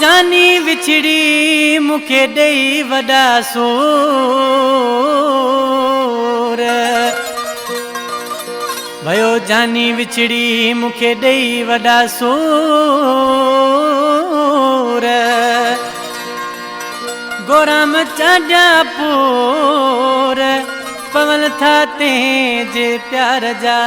जानी विछड़ी मुखे दई वडा सोर भयो जानी विछड़ी मुखे दई वडा सोर गोराम चांजा पोर पवल था तेजे प्यार जा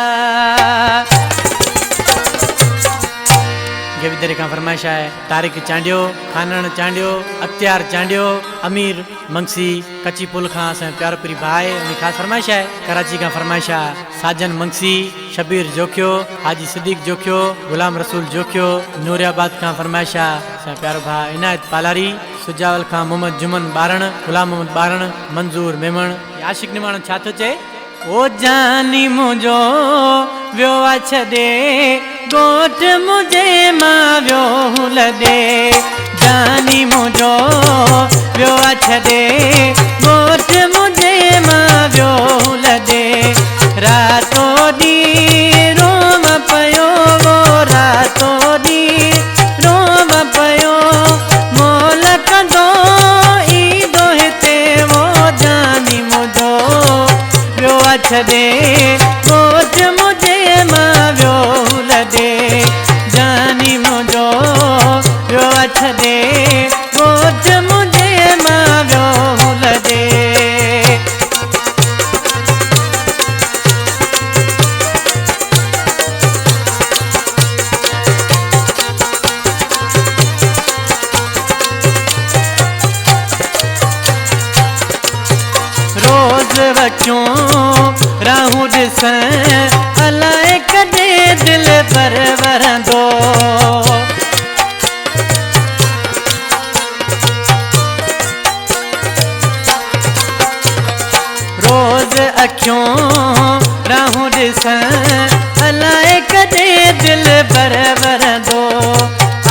विदरे का फरमाइश है तारिक चांडियो खानन चांडियो अख्तियार चांडियो अमीर मंगसी कच्ची पुल खां असां प्यारो प्री भाई उनकी खास फरमाइश है कराची का फरमाइश है साजन मंगसी शबीर जोखियो हाजी सिद्दीक जोखियो गुलाम रसूल जोखियो नूरियाबाद का फरमाइश है असां प्यारो भाई इनायत पालारी सुजावल खां मोहम्मद जुमन बारण गुलाम मोहम्मद बारण मंजूर मेमण आशिक निमाण छा थो चए ओ जानी मुझो व्यो छदे गोठ मुझे मां व्यो लदे जानी मुझो व्यो छदे गोठ मुझे मां व्यो लदे रातो दी रोम पयो वो रातो दी रोम पयो मोल कंदो ई दोहिते वो जानी मुझो व्यो छदे गोठ मुझे मां व्यो लदे जानी मुझो व्यो छदे गोठ मुझे मां व्यो लदे रोज वचूं राहू ॾिसण अलाए कॾे दिल पर वरंदो रोज अखियों राहू ॾिसण अलाए कॾे दिल पर वरंदो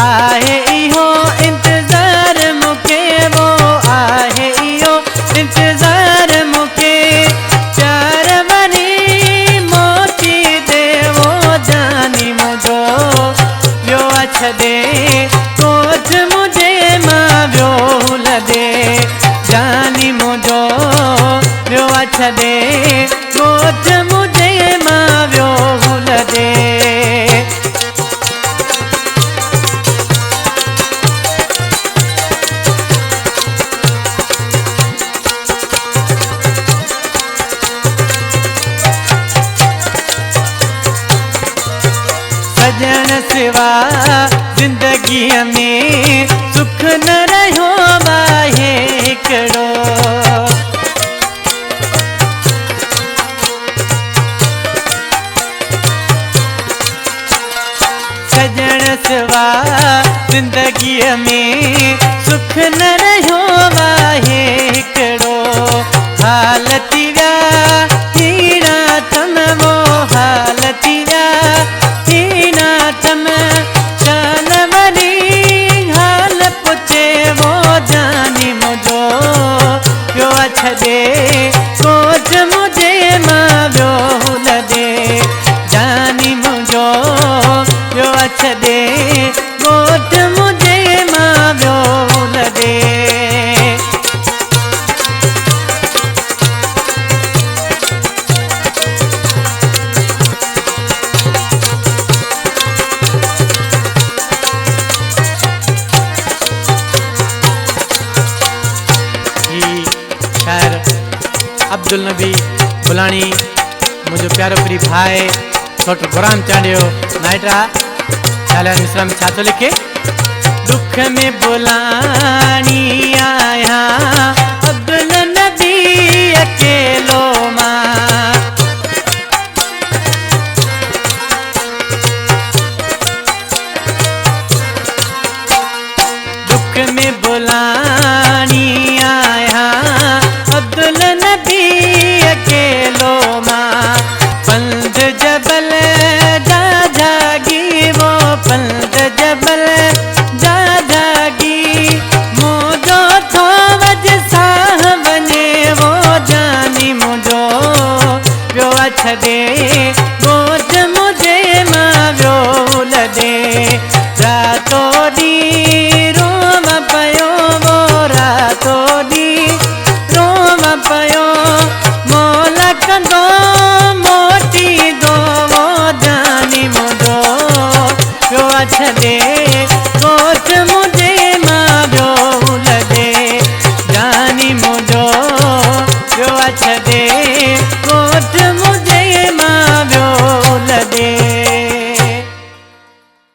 आहे इहो इंतज़ार मूंखे वो आहे इहो इंतज़ार मूंखे प्यार वरी मोती दे वो जानी मुझो व्यो छदे गोठ मुझे मां व्यो लदे जानी मुझो व्यो छदे गोठ मुझे मां व्यो लदे सजन सिवा जिंदगी में सुख न रहो बाहे हिकड़ो सजन सिवा जिंदगी में सुख न रहो बाहे हिकड़ो हालती व्या हीरा तम वो हालती व्या शान वरी हाल पुछे वो जानी मुझो व्यो छदे गोठ मुझे मां व्यो लदे जानी मुझो व्यो छदे गोठ मुझे मां व्यो लदे अब्दुल नबी बुलानी मुझो प्यारो प्री भाई छोटो गुराम चांडियो नाइट्रा चालिया मिश्रा में छा तो लिखे दुख में बुलानी आया अब्दुल नबी अकेलो